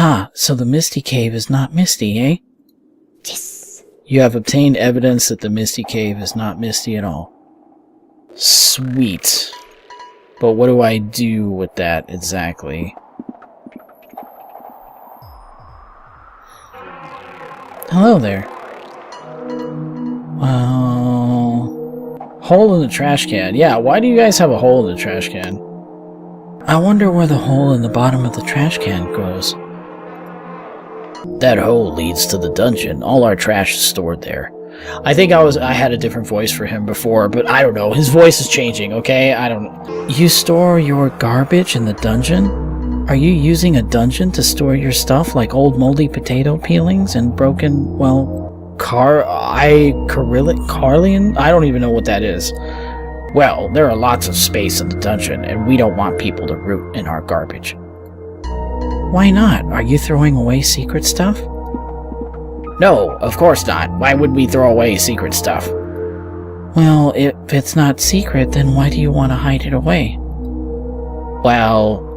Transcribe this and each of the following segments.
Ah, so the Misty Cave is not misty, eh? Yes. You have obtained evidence that the Misty Cave is not misty at all. Sweet. But what do I do with that exactly? Hello there. Well... Hole in the trash can. Yeah, why do you guys have a hole in the trash can? I wonder where the hole in the bottom of the trash can goes. That hole leads to the dungeon. All our trash is stored there. I think I had a different voice for him before, but I don't know. His voice is changing, okay? I don't... You store your garbage in the dungeon? Are you using a dungeon to store your stuff, like old moldy potato peelings and broken, well, Carlian? I don't even know what that is. Well, there are lots of space in the dungeon, and we don't want people to root in our garbage. Why not? Are you throwing away secret stuff? No, of course not. Why would we throw away secret stuff? Well, if it's not secret, then why do you want to hide it away? Well...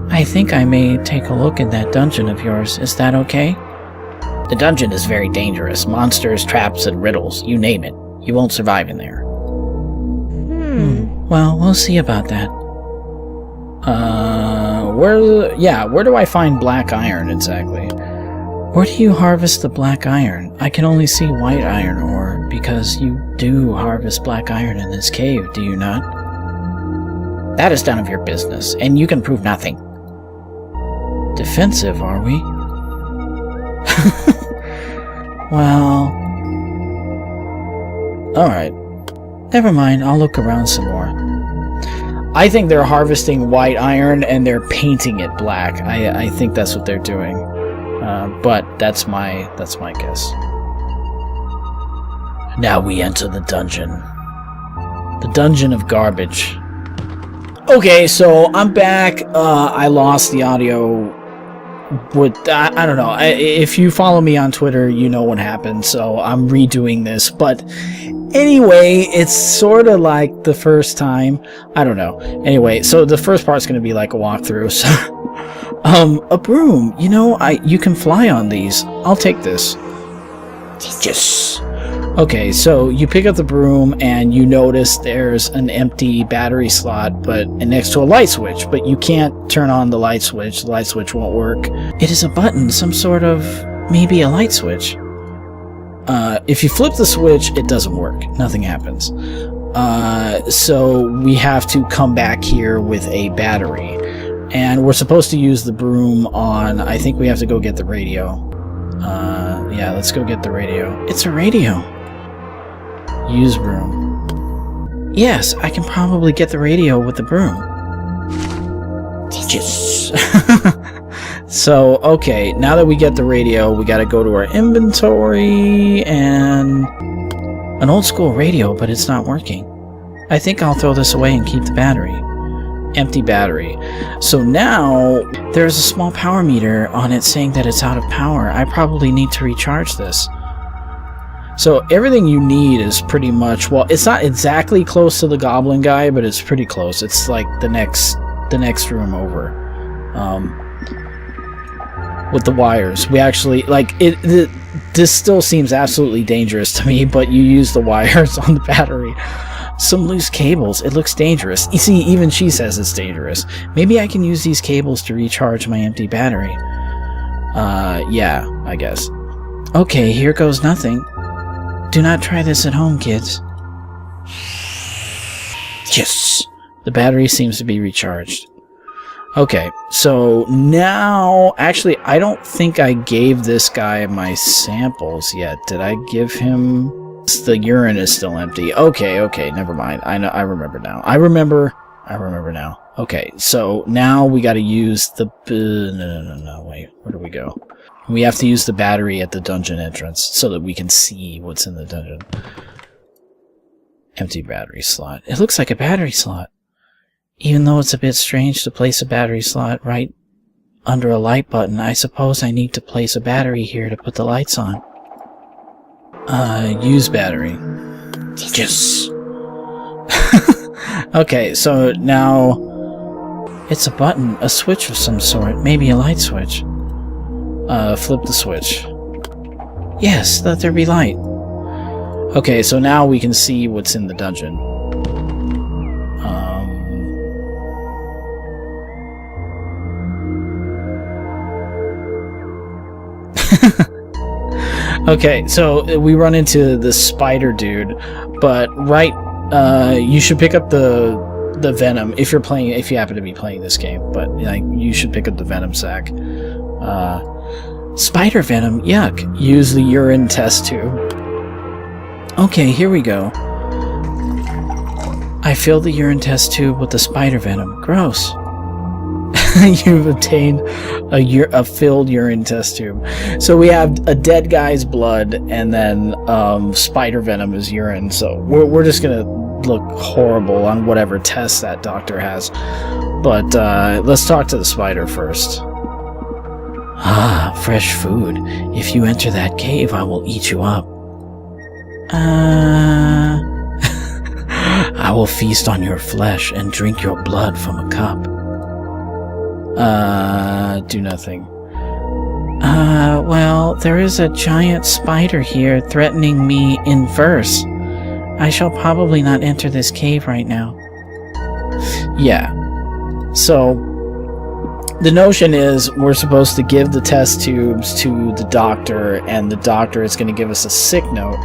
I think I may take a look in that dungeon of yours. Is that okay? The dungeon is very dangerous. Monsters, traps, and riddles. You name it. You won't survive in there. Well, we'll see about that. Where do I find black iron exactly? Where do you harvest the black iron? I can only see white iron ore, because you do harvest black iron in this cave, do you not? That is none of your business, and you can prove nothing. Defensive, are we? Well... Alright. Never mind, I'll look around some more. I think they're harvesting white iron and they're painting it black. I think that's what they're doing. But that's my guess. Now we enter the dungeon. The dungeon of garbage. Okay, so I'm back. I lost the audio. I don't know. If you follow me on Twitter, you know what happened. So I'm redoing this. But anyway, it's sort of like the first time. I don't know. Anyway, so the first part's going to be like a walkthrough. So, a broom. You know, you can fly on these. I'll take this. Yes. Okay, so you pick up the broom and you notice there's an empty battery slot and next to a light switch, but you can't turn on the light switch. The light switch won't work. It is a button, some sort of, maybe a light switch. If you flip the switch, it doesn't work. Nothing happens. So we have to come back here with a battery. And we're supposed to use the broom on, I think we have to go get the radio. Yeah, let's go get the radio. It's a radio. Use broom. Yes, I can probably get the radio with the broom. Yes. So, okay, now that we get the radio, we gotta go to our inventory and... An old school radio, but it's not working. I think I'll throw this away and keep the battery. Empty battery. So now, there's a small power meter on it saying that it's out of power. I probably need to recharge this. So everything you need is pretty much, well, it's not exactly close to the goblin guy, but it's pretty close. It's like the next room over. With the wires. We actually, like, this still seems absolutely dangerous to me, but you use the wires on the battery. Some loose cables. It looks dangerous. You see, even she says it's dangerous. Maybe I can use these cables to recharge my empty battery. Yeah, I guess. Okay, here goes nothing. Do not try this at home, kids. Yes! The battery seems to be recharged. Okay, so now... Actually, I don't think I gave this guy my samples yet. Did I give him... The urine is still empty. Okay, never mind. I remember now. I remember now. Okay, so now we gotta use the... No, wait. Where do we go? We have to use the battery at the dungeon entrance so that we can see what's in the dungeon. Empty battery slot. It looks like a battery slot. Even though it's a bit strange to place a battery slot right under a light button, I suppose I need to place a battery here to put the lights on. Use battery. Yes! Okay, so now... It's a button, a switch of some sort, maybe a light switch. Flip the switch. Yes, let there be light. Okay, so now we can see what's in the dungeon. Okay, so we run into the spider dude, but you should pick up the venom if you happen to be playing this game, but like you should pick up the venom sac. Spider venom, yuck. Use the urine test tube. Okay, here we go. I filled the urine test tube with the spider venom. Gross. You've obtained a filled urine test tube. So we have a dead guy's blood, and then spider venom is urine. So we're just gonna look horrible on whatever test that doctor has. But let's talk to the spider first. Ah, fresh food. If you enter that cave, I will eat you up. I will feast on your flesh and drink your blood from a cup. Do nothing. Well, there is a giant spider here threatening me in verse. I shall probably not enter this cave right now. Yeah. So, the notion is we're supposed to give the test tubes to the doctor, and the doctor is going to give us a sick note,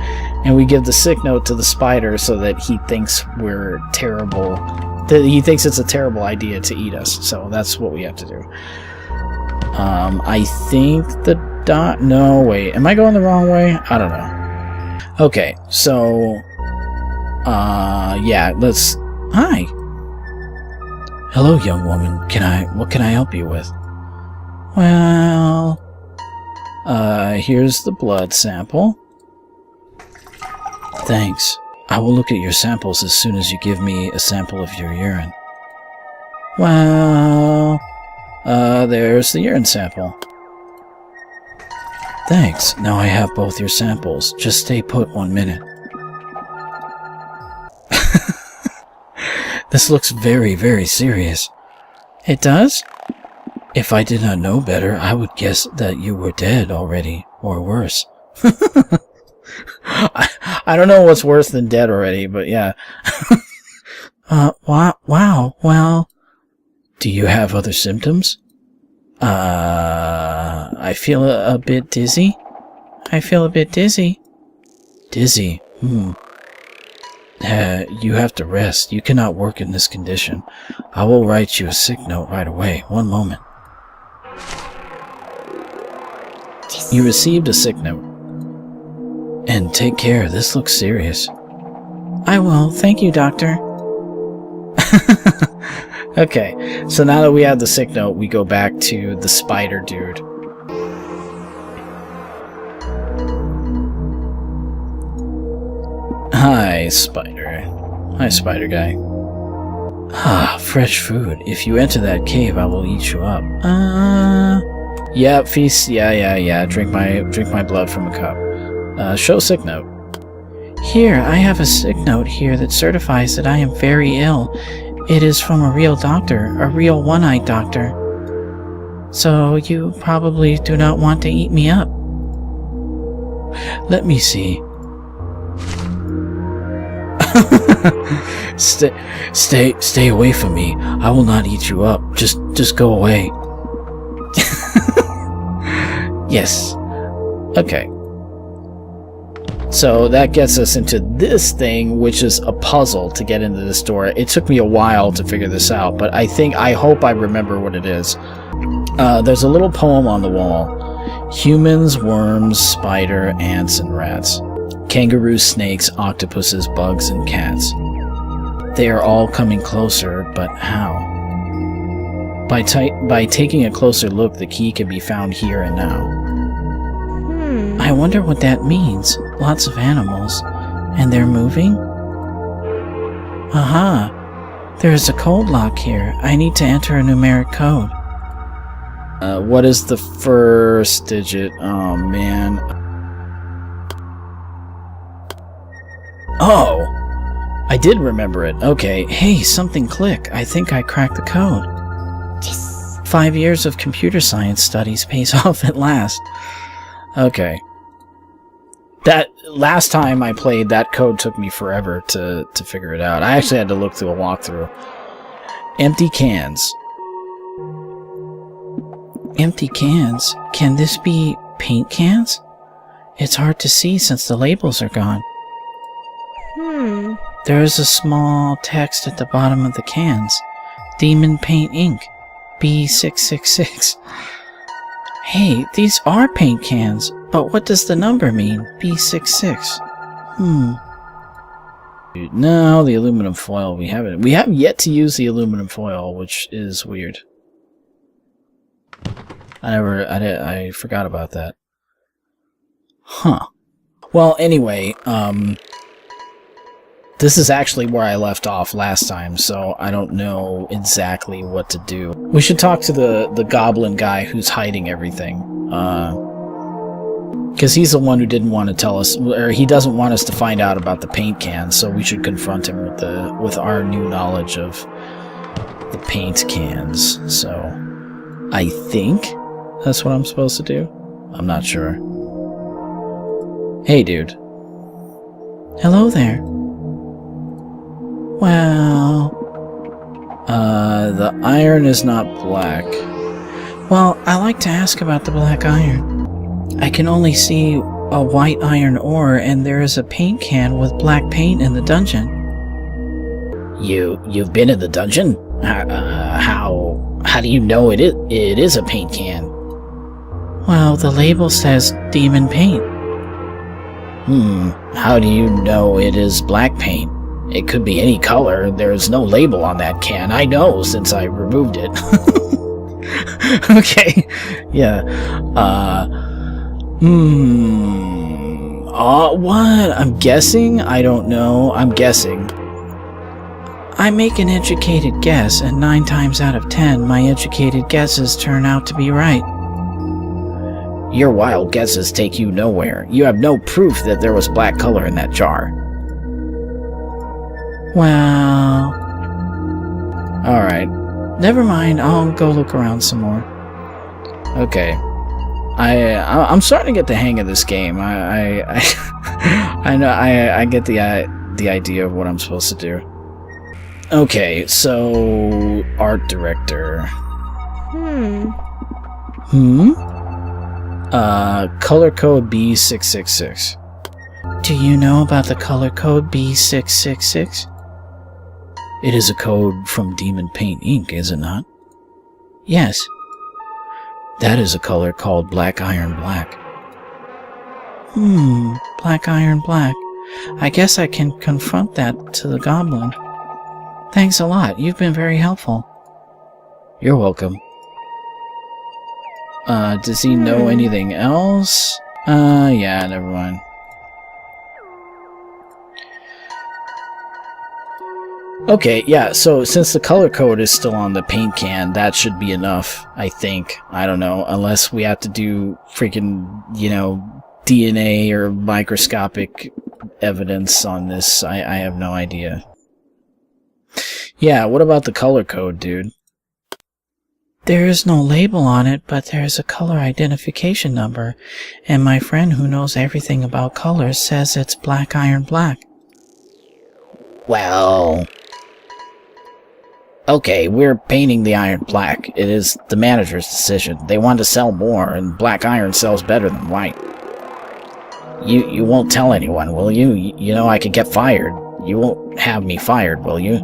and we give the sick note to the spider so that he thinks we're terrible. He thinks it's a terrible idea to eat us, so that's what we have to do. I think no, wait, am I going the wrong way? I don't know. Okay, so, yeah, hi. Hello, young woman. What can I help you with? Well, here's the blood sample. Thanks. I will look at your samples as soon as you give me a sample of your urine. Well, there's the urine sample. Thanks. Now I have both your samples. Just stay put 1 minute. This looks very, very serious. It does? If I did not know better, I would guess that you were dead already, or worse. I don't know what's worse than dead already, but yeah. Wow, well... Do you have other symptoms? I feel a bit dizzy. Dizzy? You have to rest. You cannot work in this condition. I will write you a sick note right away. 1 moment. You received a sick note. And take care. This looks serious. I will. Thank you, doctor. Okay, so now that we have the sick note, we go back to the spider dude. Hi, spider guy. Ah, fresh food. If you enter that cave, I will eat you up. Yeah, feast. Yeah. Drink my blood from a cup. Show sick note. Here, I have a sick note here that certifies that I am very ill. It is from a real doctor, a real one-eyed doctor. So you probably do not want to eat me up. Let me see. Stay away from me. I will not eat you up. Just go away. Yes. Okay. So that gets us into this thing, which is a puzzle to get into this door. It took me a while to figure this out, but I hope I remember what it is. There's a little poem on the wall. Humans, worms, spider, ants, and rats. Kangaroos, snakes, octopuses, bugs, and cats. They are all coming closer, but how? By taking a closer look, the key can be found here and now. I wonder what that means. Lots of animals. And they're moving? Aha! There's a code lock here. I need to enter a numeric code. What is the first digit? Oh, man. Oh! I did remember it. Okay. Hey, something click. I think I cracked the code. 5 years of computer science studies pays off at last. Okay. That last time I played, that code took me forever to figure it out. I actually had to look through a walkthrough. Empty cans. Empty cans? Can this be paint cans? It's hard to see since the labels are gone. There is a small text at the bottom of the cans. Demon Paint Ink. B666. Hey, these are paint cans, but what does the number mean? B66. No, the aluminum foil, we haven't yet to use the aluminum foil, which is weird. I forgot about that. Huh. Well, anyway, this is actually where I left off last time, so I don't know exactly what to do. We should talk to the goblin guy who's hiding everything. Because he's the one who didn't want to tell us, or he doesn't want us to find out about the paint cans, so we should confront him with our new knowledge of the paint cans. So, I think that's what I'm supposed to do. I'm not sure. Hey, dude. Hello there. Well, the iron is not black. Well, I like to ask about the black iron. I can only see a white iron ore, and there is a paint can with black paint in the dungeon. You've been in the dungeon? How do you know it is a paint can? Well, the label says demon paint. How do you know it is black paint? It could be any color. There's no label on that can. I know since I removed it. Okay. Yeah. What? I'm guessing? I don't know. I'm guessing. I make an educated guess, and 9 times out of 10, my educated guesses turn out to be right. Your wild guesses take you nowhere. You have no proof that there was black color in that jar. Well... Alright. Never mind, I'll go look around some more. Okay. I'm starting to get the hang of this game. I know I get the idea of what I'm supposed to do. Okay, so art director. Color code B666. Do you know about the color code B666? It is a code from Demon Paint Ink, is it not? Yes. That is a color called Black Iron Black. Black Iron Black. I guess I can confront that to the goblin. Thanks a lot. You've been very helpful. You're welcome. Does he know anything else? Yeah, never mind. Okay, yeah, so since the color code is still on the paint can, that should be enough, I think. I don't know, unless we have to do freaking, DNA or microscopic evidence on this. I have no idea. Yeah, what about the color code, dude? There is no label on it, but there is a color identification number, and my friend who knows everything about colors says it's Black Iron Black. Well... Okay, we're painting the iron black. It is the manager's decision. They want to sell more, and black iron sells better than white. You won't tell anyone, will you? You know I could get fired. You won't have me fired, will you?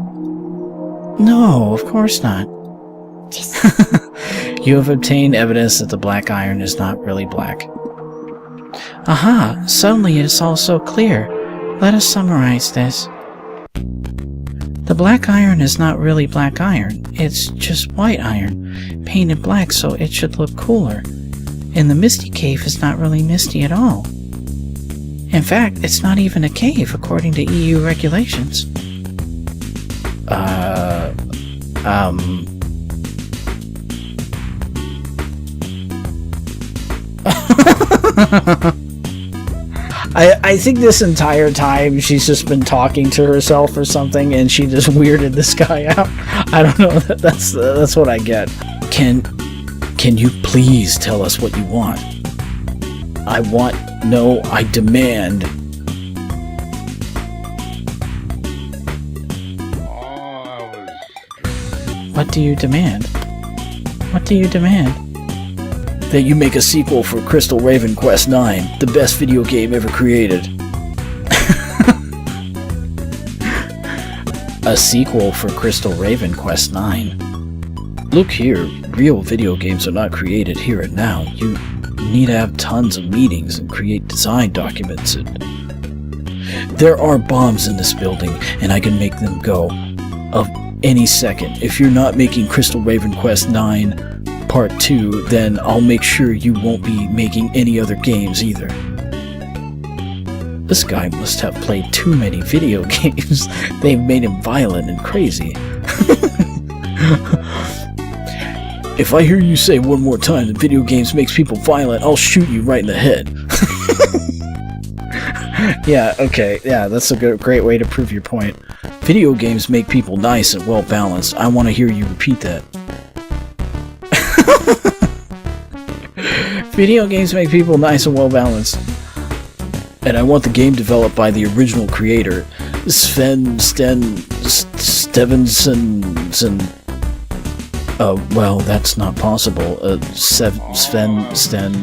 No, of course not. You have obtained evidence that the black iron is not really black. Aha! Suddenly it is all so clear. Let us summarize this. The black iron is not really black iron. It's just white iron, painted black so it should look cooler. And the misty cave is not really misty at all. In fact, it's not even a cave according to EU regulations. I think this entire time she's just been talking to herself or something, and she just weirded this guy out. I don't know. That's what I get. Can Can you please tell us what you want? I want, no, I demand. What do you demand? What do you demand? That you make a sequel for Crystal Raven Quest 9, the best video game ever created. A sequel for Crystal Raven Quest 9. Look here, real video games are not created here and now. You need to have tons of meetings and create design documents. There are bombs in this building, and I can make them go of any second. If you're not making Crystal Raven Quest 9 Part 2, then I'll make sure you won't be making any other games either. This guy must have played too many video games. They've made him violent and crazy. If I hear you say one more time that video games makes people violent, I'll shoot you right in the head. Yeah, okay, yeah, that's a great way to prove your point. Video games make people nice and well-balanced. I want to hear you repeat that. Video games make people nice and well-balanced. And I want the game developed by the original creator, Stevenson. Well, that's not possible. Sven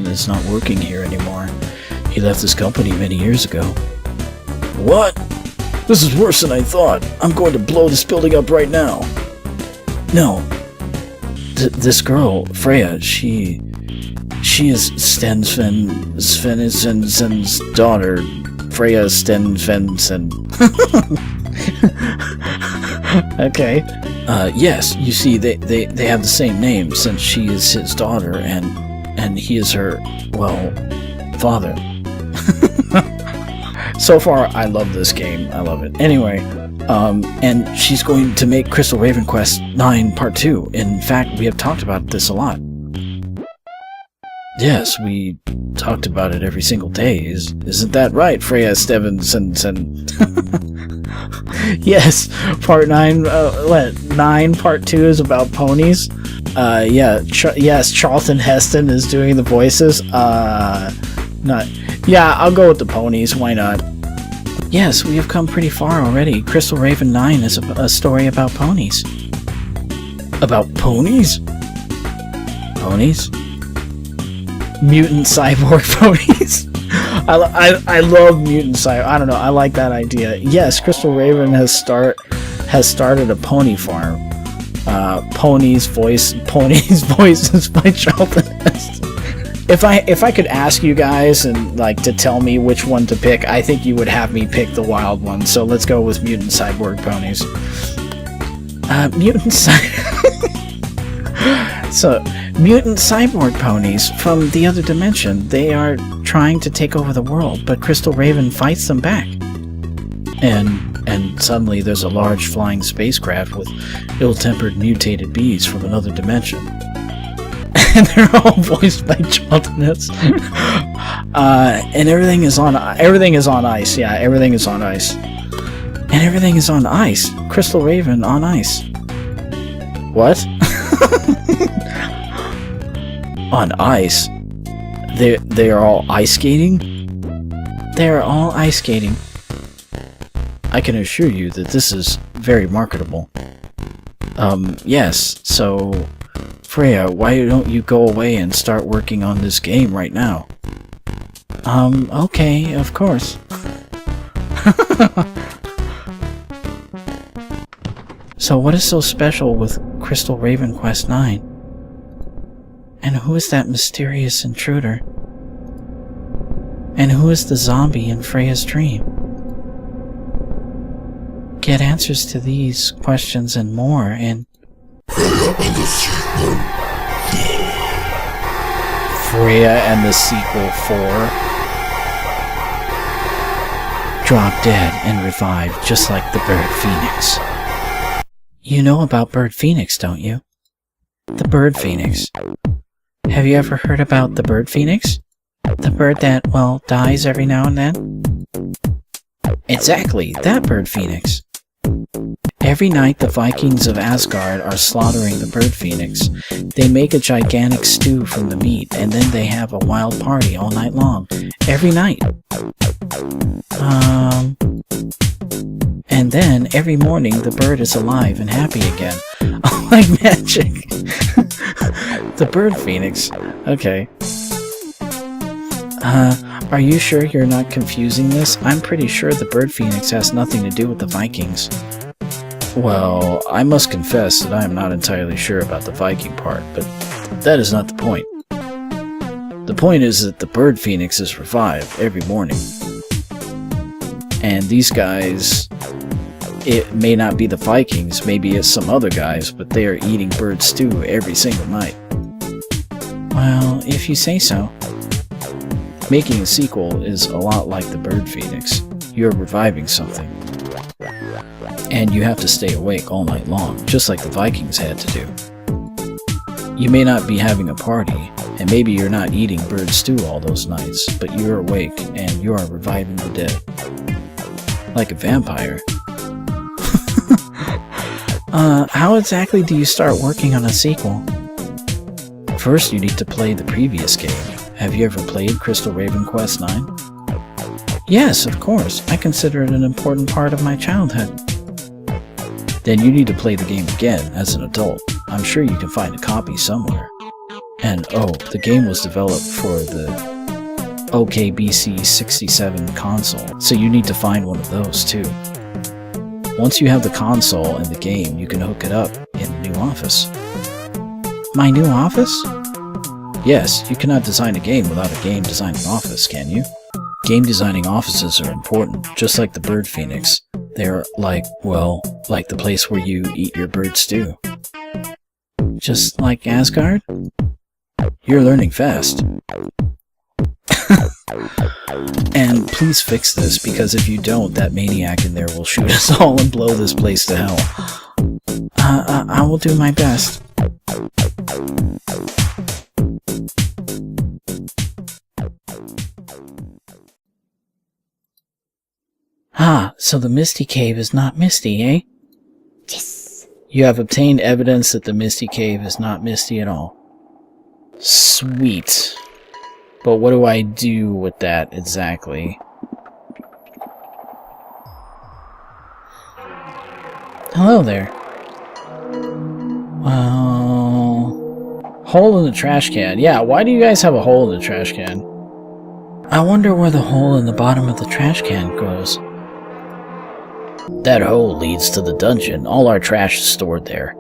is not working here anymore. He left this company many years ago. What? This is worse than I thought. I'm going to blow this building up right now. No. This girl, Freja, she is Svensson's daughter. Freja Stenvenson. Okay. Yes, you see, they have the same name since she is his daughter and he is her, well, father. So far, I love this game. I love it. Anyway, and she's going to make Crystal Raven Quest 9 Part 2. In fact, we have talked about this a lot. Yes, we talked about it every single day. Isn't that right, Freja Stevenson? Yes, Part 9, 9 Part 2 is about ponies. Yeah, yes, Charlton Heston is doing the voices. Yeah, I'll go with the ponies, why not? Yes, we have come pretty far already. Crystal Raven 9 is a story about ponies. About ponies? Ponies? Mutant cyborg ponies. I love mutant cyborg. I don't know. I like that idea. Yes, Crystal Raven has started a pony farm. Ponies voices by Charlton Heston. If I could ask you guys and like to tell me which one to pick, I think you would have me pick the wild one. So let's go with mutant cyborg ponies. So, mutant cyborg ponies from the other dimension. They are trying to take over the world, but Crystal Raven fights them back. And suddenly there's a large flying spacecraft with ill-tempered mutated bees from another dimension. And they're all voiced by Charlton Heston. And everything is on ice. Yeah, everything is on ice. And everything is on ice. Crystal Raven on ice. What? On ice? They are all ice skating? They are all ice skating. I can assure you that this is very marketable. Yes, so Freja, why don't you go away and start working on this game right now? Okay, of course. So what is so special with Crystal Raven Quest 9? And who is that mysterious intruder? And who is the zombie in Freya's dream? Get answers to these questions and more in Freja and the Sequel 4. Drop dead and revive just like the bird Phoenix. You know about Bird Phoenix, don't you? The Bird Phoenix. Have you ever heard about the Bird Phoenix? The bird that, well, dies every now and then? Exactly, that Bird Phoenix. Every night the Vikings of Asgard are slaughtering the bird phoenix. They make a gigantic stew from the meat, and then they have a wild party all night long. Every night. And then, every morning, the bird is alive and happy again. Oh, like magic. The bird phoenix. Okay. Are you sure you're not confusing this? I'm pretty sure the bird phoenix has nothing to do with the Vikings. Well, I must confess that I am not entirely sure about the Viking part, but that is not the point. The point is that the bird phoenix is revived every morning. And these guys, it may not be the Vikings, maybe it's some other guys, but they are eating bird stew every single night. Well, if you say so. Making a sequel is a lot like the bird phoenix. You're reviving something. And you have to stay awake all night long, just like the Vikings had to do. You may not be having a party, and maybe you're not eating bird stew all those nights, but you're awake and you are reviving the dead. Like a vampire. How exactly do you start working on a sequel? First, you need to play the previous game. Have you ever played Crystal Raven Quest 9? Yes, of course. I consider it an important part of my childhood. Then you need to play the game again as an adult. I'm sure you can find a copy somewhere. And oh, the game was developed for the OKBC 67 console, so you need to find one of those too. Once you have the console and the game, you can hook it up in the new office. My new office? Yes, you cannot design a game without a game designing office, can you? Game designing offices are important, just like the bird phoenix. They're like the place where you eat your bird stew. Just like Asgard? You're learning fast. And please fix this, because if you don't, that maniac in there will shoot us all and blow this place to hell. I will do my best. Ah, so the Misty Cave is not misty, eh? Yes. You have obtained evidence that the Misty Cave is not misty at all. Sweet. But what do I do with that exactly? Hello there. Well... Hole in the trash can. Yeah, why do you guys have a hole in the trash can? I wonder where the hole in the bottom of the trash can goes. That hole leads to the dungeon. All our trash is stored there.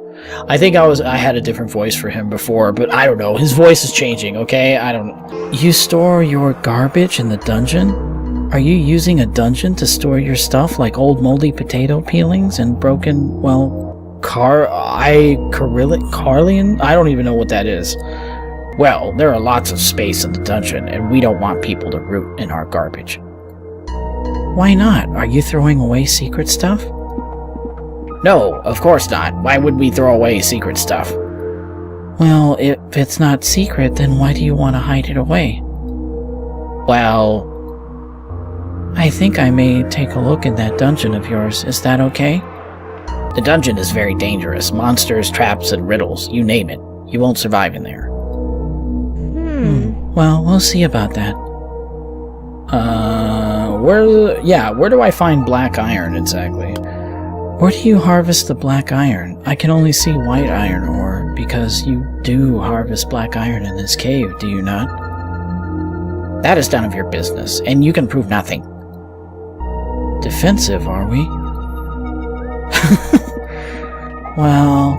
I think I had a different voice for him before, but I don't know. His voice is changing, okay? I don't... You store your garbage in the dungeon? Are you using a dungeon to store your stuff, like old moldy potato peelings and broken, well, Carlian? I don't even know what that is. Well, there are lots of space in the dungeon, and we don't want people to root in our garbage. Why not? Are you throwing away secret stuff? No, of course not. Why would we throw away secret stuff? Well, if it's not secret, then why do you want to hide it away? Well... I think I may take a look in that dungeon of yours. Is that okay? The dungeon is very dangerous. Monsters, traps, and riddles. You name it. You won't survive in there. Well, we'll see about that. Where do I find black iron exactly? Where do you harvest the black iron? I can only see white iron ore, because you do harvest black iron in this cave, do you not? That is none of your business, and you can prove nothing. Defensive, are we? Well...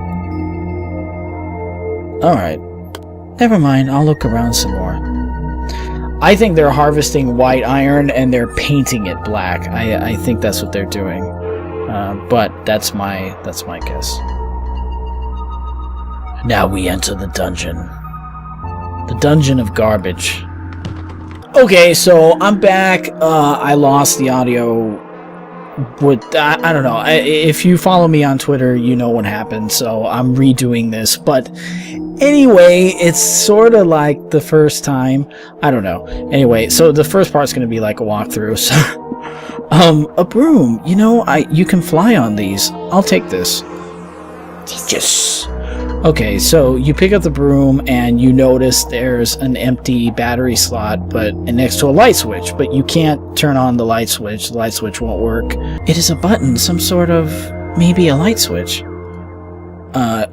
Alright. Never mind, I'll look around some more. I think they're harvesting white iron and they're painting it black. I think that's what they're doing. But that's my guess. Now we enter the dungeon. The dungeon of garbage. Okay, so I'm back. I lost the audio. I don't know. If you follow me on Twitter, you know what happened. So I'm redoing this. But anyway, it's sort of like the first time. I don't know. Anyway, so the first part's going to be like a walkthrough. So A broom. You know, you can fly on these. I'll take this. Yes. Okay, so you pick up the broom and you notice there's an empty battery slot and next to a light switch, but you can't turn on the light switch. The light switch won't work. It is a button, some sort of, maybe a light switch.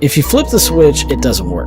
If you flip the switch, it doesn't work.